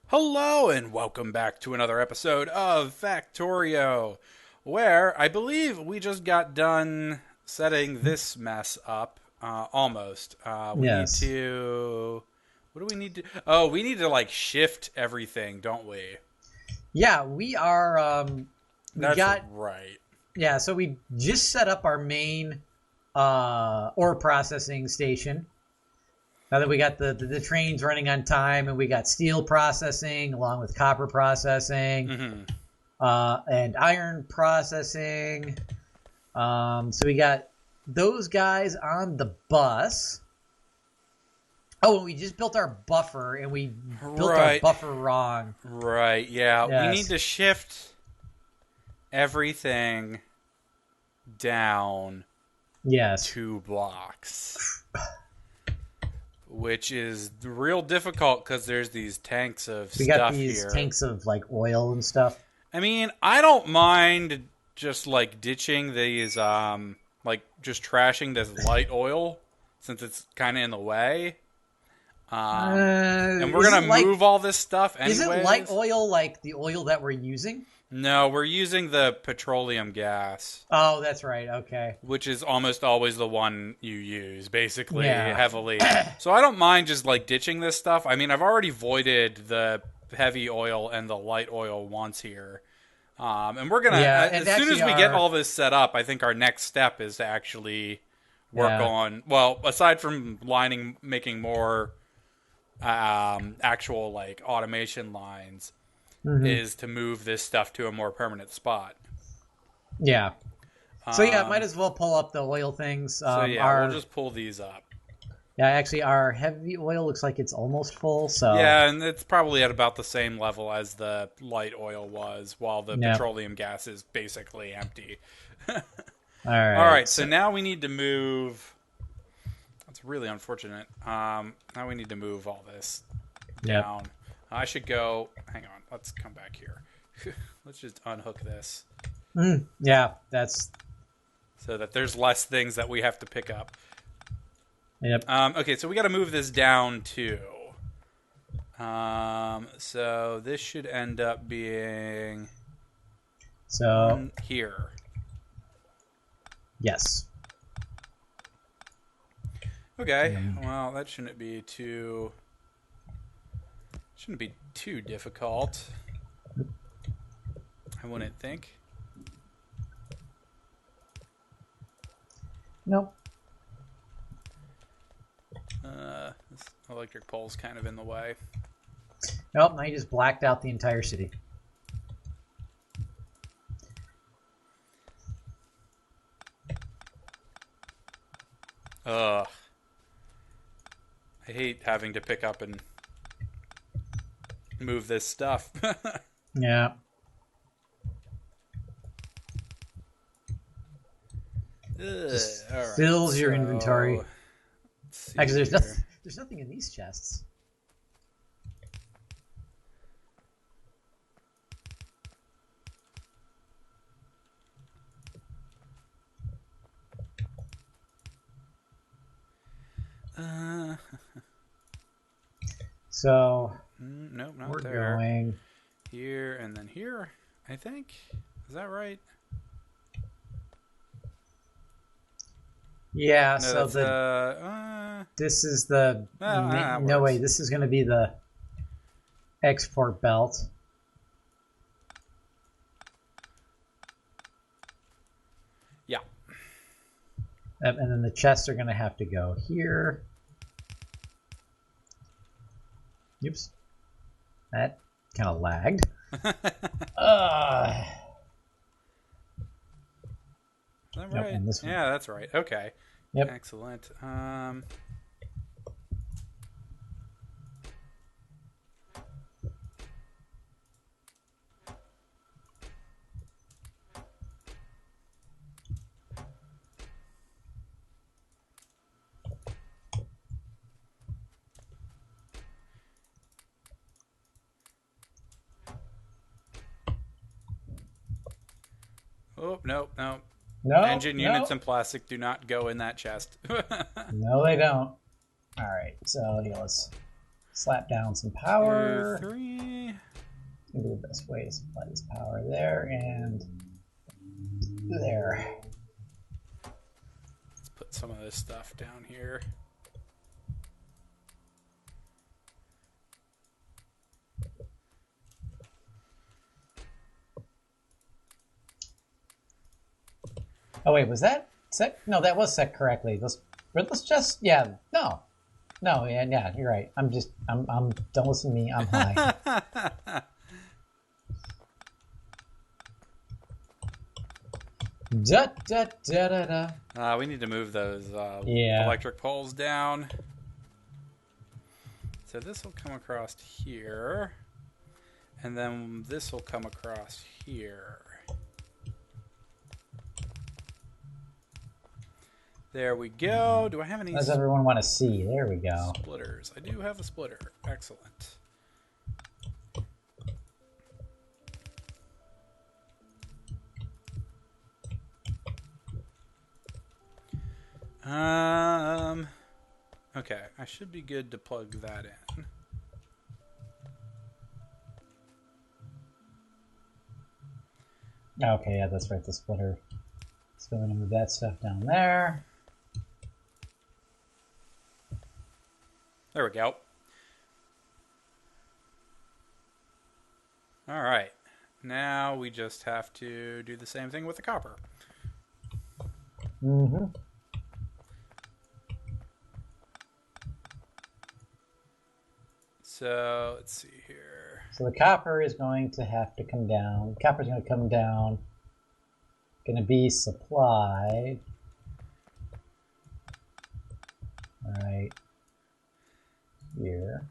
Hello and welcome back to another episode of Factorio, where I believe we just got done setting this mess up. Almost. We need Yes. to. What do we need to? Oh, we need to like shift everything, don't we? Yeah, we are we That's got right. yeah, so we just set up our main ore processing station. Now that we got the trains running on time and we got steel processing along with copper processing Hmm. and iron processing. So we got those guys on the bus. Oh, and we just built our buffer and we built our Right. buffer wrong. Right. Yeah. We need Yes. to shift everything down Yes. 2 blocks. Which is real difficult because there's these tanks of We got stuff these here. tanks of like oil and stuff. I mean, I don't mind just like ditching these, like just trashing this light oil since it's kind of in the way. And we're Is it gonna like move all this stuff is it light anyways. oil like the oil that we're using? No, we're using the petroleum gas, Oh, that's right. Okay. which is almost always the one you use, basically Yeah. heavily. So I don't mind just like ditching this stuff. I mean, I've already voided the heavy oil and the light oil once here. And we're gonna, Yeah, and as soon as actually we get our all this set up, I think our next step is to actually work yeah. on. Well, aside from making more actual like automation lines, Hmm. is to move this stuff to a more permanent spot. Yeah. So yeah, might Um, as well pull up the oil things. so yeah, we'll Our just pull these up. yeah, actually our heavy oil looks like it's almost full. So Yeah, and it's probably at about the same level as the light oil was, while the yeah. petroleum gas is basically empty. All All right. right, so now we need to move. That's really unfortunate. Now we need to move all this Yep. down. I should go. Hang on. Let's come back here. Let's just unhook this Yeah. That's so that there's less things that we have to pick up. yep. Okay, so we got to move this down too. So this should end up being So here. yes. Okay. Well, that shouldn't be too difficult. I wouldn't think. Nope. This electric pole's kind of in the way. Nope. I just blacked out the entire city. Ugh. I hate having to pick up and move this stuff. Yeah. Just All right, fills your inventory. let's see Actually, here. there's nothing in these chests. Uh, So nope, not we're there. going. Here and then here, I think. Is that right? Yeah. No, So that's this is the that no works. way. This is going to be the export belt. Yeah. And then the chests are going to have to go here. Oops. That kind of lagged. Uh, Is that Nope, right? and this one. Yeah, that's right. Okay. Yep. Excellent. Oh, nope, nope. no. Engine no. units and plastic do not go in that chest. No, they don't. All right. So yeah, let's slap down some power. 2, 3. Maybe the best way to supply this power there and there. Let's put some of this stuff down here. Oh wait, was that set? No, that was set correctly. Let's just no, yeah, you're right. I'm don't listen to me. I'm high. Da da da da da. We need to move those electric poles down. So this will come across here, and then this will come across here. There we go. Do I have any? Does everyone want to see? There we go. Splitters. I do have a splitter. Excellent. Okay, I should be good to plug that in. Okay, yeah, that's right, the splitter. So we're gonna move that stuff down there. There we go. All right. Now we just have to do the same thing with the copper. Mm-hmm. So let's see here. So the copper is going to have to come down. Copper's going to come down. Going to be supplied. Right here.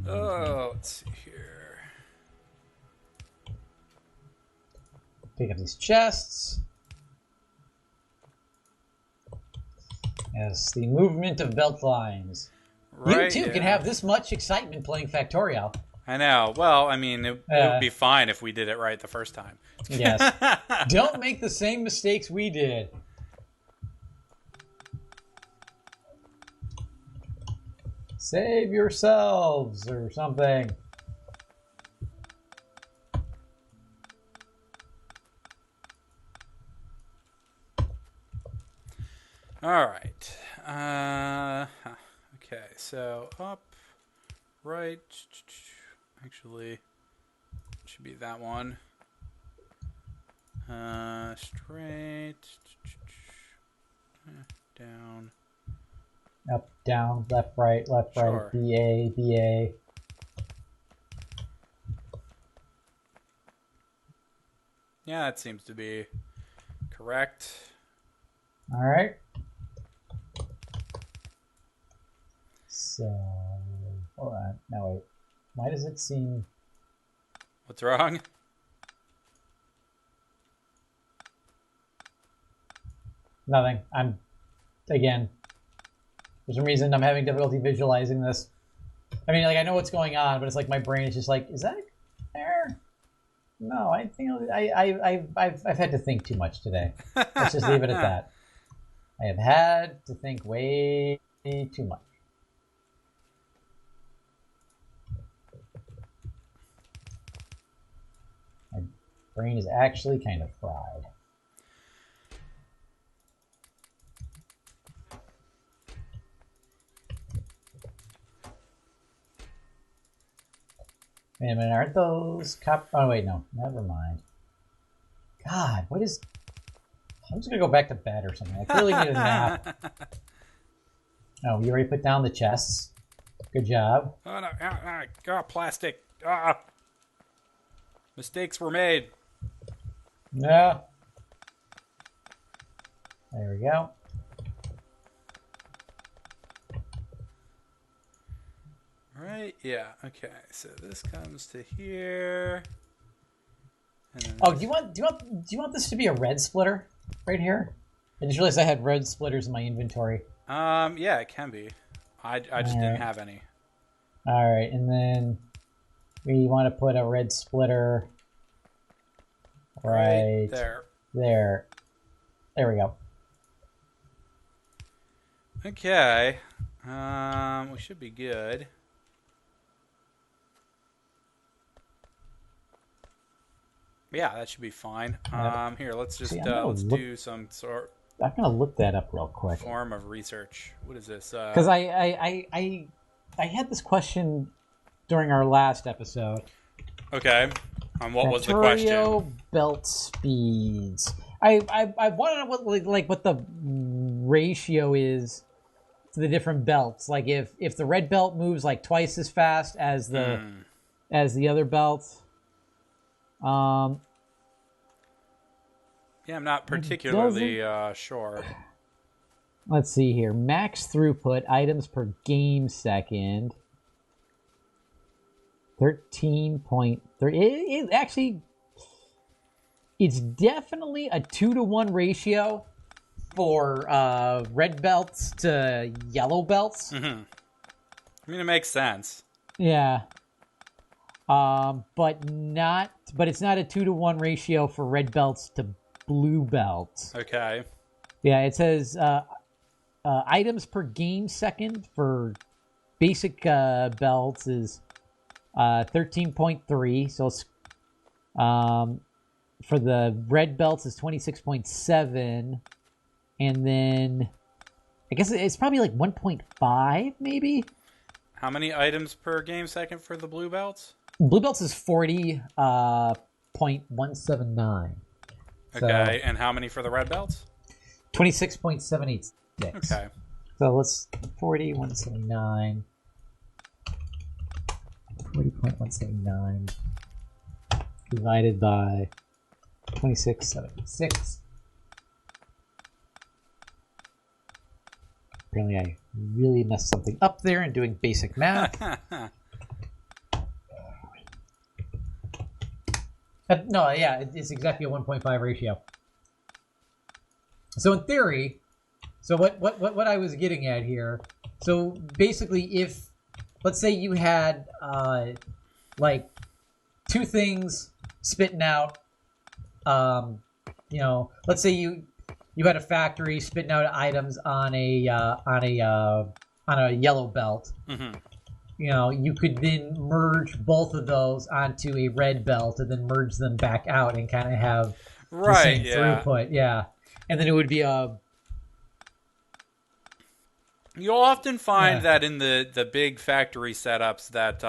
Oh, let's see here. Pick up these chests. Yes, the movement of belt lines. Right, you too can have this much excitement playing Factorio. I know. Well, I mean, it would be fine if we did it right the first time. Yes. Don't make the same mistakes we did. Save yourselves or something. All right. Okay, so up, right. Actually, it should be that one. Straight. Down. Up, down, left, right, Sure. BA, BA. Yeah, that seems to be correct. All right. So, hold on. No, wait. Why does it seem... What's wrong? Nothing. Again, for some reason, I'm having difficulty visualizing this. I mean, like, I know what's going on, but it's like my brain is just like, is that there? No, I think I've had to think too much today. Let's just leave it at that. I have had to think way too much. My brain is actually kind of fried. Wait a minute, aren't those oh wait, no, never mind. God, what is... I'm just gonna go back to bed or something. I clearly need a nap. Oh, you already put down the chests. Good job. Oh no! Plastic. Mistakes were made. Yeah. There we go. Right? Yeah. Okay. So this comes to here. Oh, do you want this to be a red splitter right here? I just realized I had red splitters in my inventory. Yeah, it can be. I just didn't have any. All right, and then we want to put a red splitter right there. there. There we go. Okay. We should be good. Yeah, that should be fine. Here, See, let's do some sort I'm gonna look that up real quick form of research. What is this? because I had this question during our last episode. Okay. What was the question? Factorio belt speeds. I want to know what the ratio is to the different belts. Like if the red belt moves like twice as fast as the other belt. Yeah, I'm not particularly sure. Let's see here. Max throughput items per game second. 13.3. It actually, it's definitely a 2-to-1 ratio for red belts to yellow belts. Mm-hmm. I mean, it makes sense. Yeah. But it's not a 2-to-1 ratio for red belts to blue belts. Okay. Yeah, it says items per game second for basic belts is 13.3. So it's, for the red belts is 26.7, and then I guess it's probably like 1.5 maybe. How many items per game second for the blue belts? Blue belts is 40.179. Okay, and how many for the red belts? 26.786. Okay. So let's 40.179. 40.179 divided by 26.76. Apparently I really messed something up there in doing basic math. No, yeah, it's exactly a 1.5 ratio. So in theory, so what I was getting at here, so basically if, let's say you had like two things spitting out, let's say you had a factory spitting out items on a yellow belt. Mm-hmm. You could then merge both of those onto a red belt and then merge them back out and kind of have the same throughput. Yeah. And then it would be You'll often find that in the big factory setups that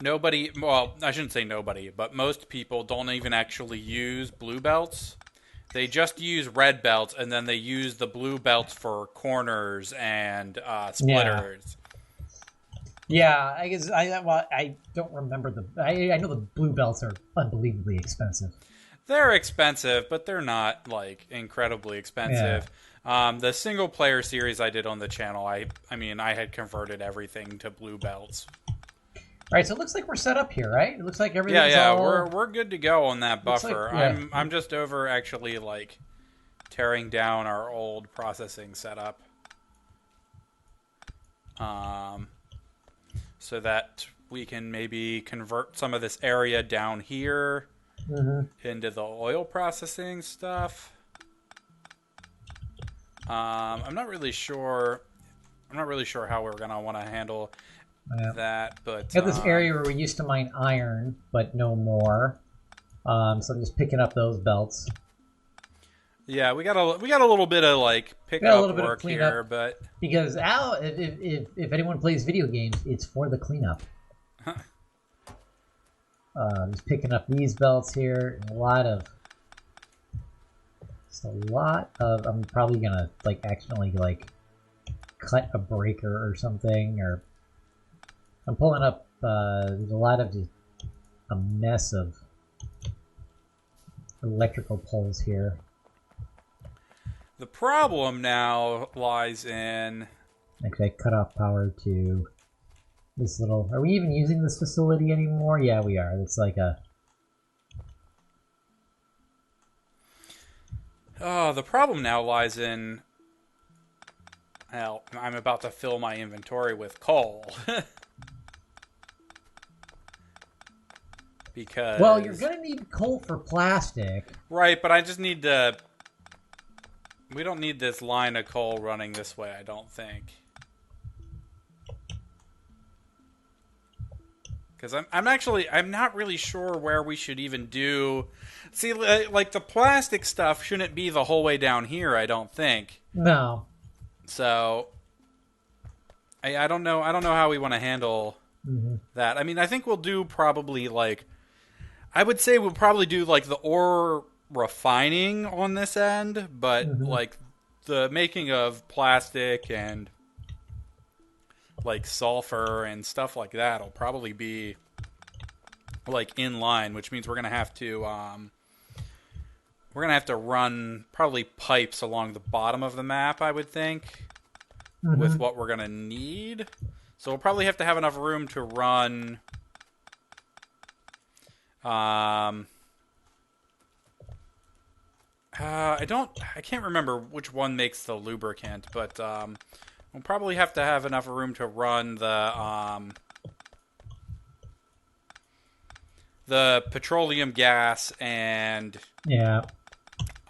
nobody, well, I shouldn't say nobody, but most people don't even actually use blue belts. They just use red belts, and then they use the blue belts for corners and splitters. Yeah, I guess I don't remember I know the blue belts are unbelievably expensive. They're expensive, but they're not like incredibly expensive. Yeah. The single player series I did on the channel, I mean, I had converted everything to blue belts. All right, so it looks like we're set up here, right? It looks like everything's we're good to go on that buffer. I'm just over actually like tearing down our old processing setup, so that we can maybe convert some of this area down here into the oil processing stuff. I'm not really sure how we're gonna want to handle that, but we have this area where we used to mine iron, but no more. So I'm just picking up those belts. Yeah, we got a little bit of like pick up work here, but because if anyone plays video games, it's for the cleanup. Just picking up these belts here, and a lot of. I'm probably gonna like accidentally like cut a breaker or something, or I'm pulling up. There's a lot of just a mess of electrical poles here. The problem now lies in. Actually, I cut off power to this little. Are we even using this facility anymore? Yeah, we are. It's like a. Oh, the problem now lies in. Well, I'm about to fill my inventory with coal. because... Well, you're going to need coal for plastic. Right, but I just need to... We don't need this line of coal running this way, I don't think. Because I'm not really sure where we should even do... See, like, the plastic stuff shouldn't be the whole way down here, I don't think. No. So, I don't know. I don't know how we want to handle that. I mean, I think we'll do probably, like... I would say we'll probably do, like, the ore refining on this end, but, like, the making of plastic and, like, sulfur and stuff like that will probably be, like, in line, which means we're going to have to... We're going to have to run probably pipes along the bottom of the map, I would think, with what we're going to need. So we'll probably have to have enough room to run... I can't remember which one makes the lubricant, but we'll probably have to have enough room to run the petroleum gas and... Yeah.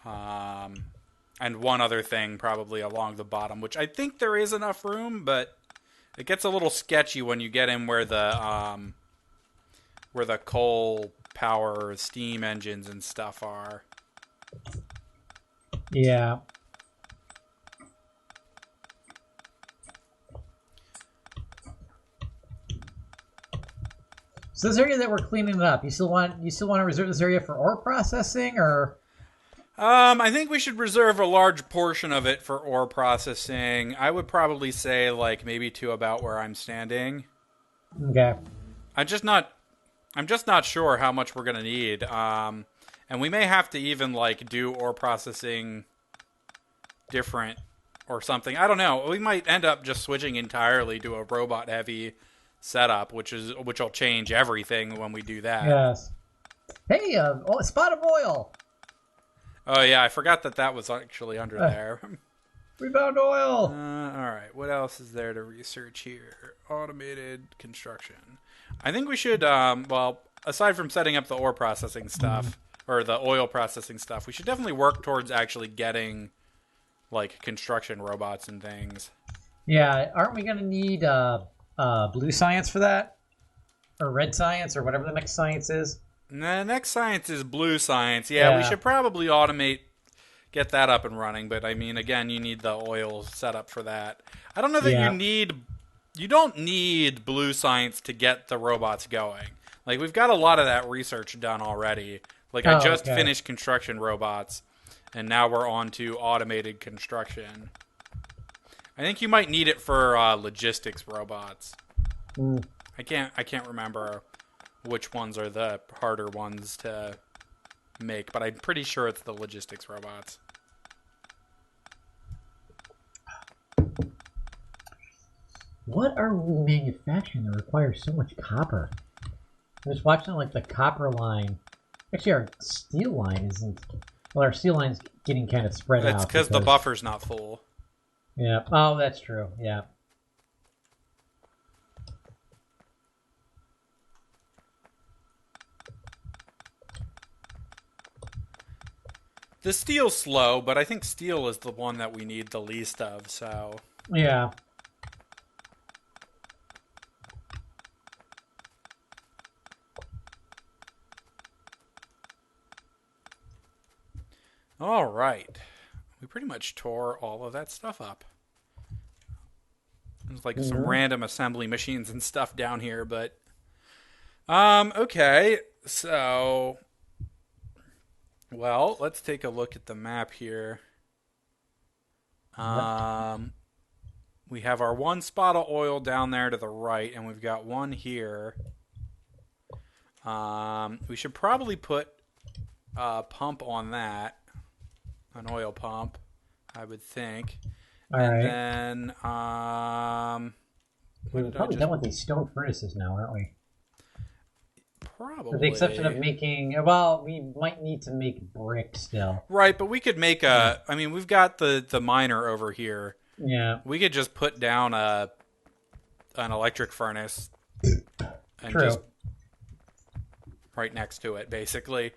And one other thing probably along the bottom, which I think there is enough room, but it gets a little sketchy when you get in where the coal power steam engines and stuff are. Yeah. So this area that we're cleaning up, you still want to reserve this area for ore processing, or? I think we should reserve a large portion of it for ore processing. I would probably say, like, maybe to about where I'm standing. Okay. I'm just not sure how much we're gonna need. And we may have to even, like, do ore processing different or something. I don't know. We might end up just switching entirely to a robot heavy setup, which will change everything when we do that. Yes. Hey, a spot of oil. Oh yeah, I forgot that was actually under there. We found oil. All right, what else is there to research here? Automated construction. I think we should, well, aside from setting up the ore processing stuff, or the oil processing stuff, we should definitely work towards actually getting, like, construction robots and things. Yeah, aren't we going to need blue science for that? Or red science, or whatever the next science is? Nah, next science is blue science. Yeah, we should probably get that up and running, but I mean, again, you need the oil set up for that. I don't know that you don't need blue science to get the robots going. Like, we've got a lot of that research done already. Like, I just finished construction robots, and now we're on to automated construction. I think you might need it for logistics robots. I can't remember which ones are the harder ones to make, but I'm pretty sure it's the logistics robots. What are we manufacturing that requires so much copper? I'm just watching, like, the copper line. Actually, our steel line isn't... Well, our steel line's getting kind of spread out. It's because the buffer's not full. Yeah. Oh, that's true. Yeah. The steel's slow, but I think steel is the one that we need the least of, so... Yeah. All right. We pretty much tore all of that stuff up. There's like some random assembly machines and stuff down here, but... okay, so... Well, let's take a look at the map here. We have our one spot of oil down there to the right, and we've got one here. We should probably put a pump on that. An oil pump, I would think. Then, we're probably done with these stone furnaces now, aren't we? Probably. With the exception of making... Well, we might need to make brick still. Right, but we could make a... I mean, we've got the miner over here. Yeah. We could just put down an electric furnace. And True. right next to it, basically.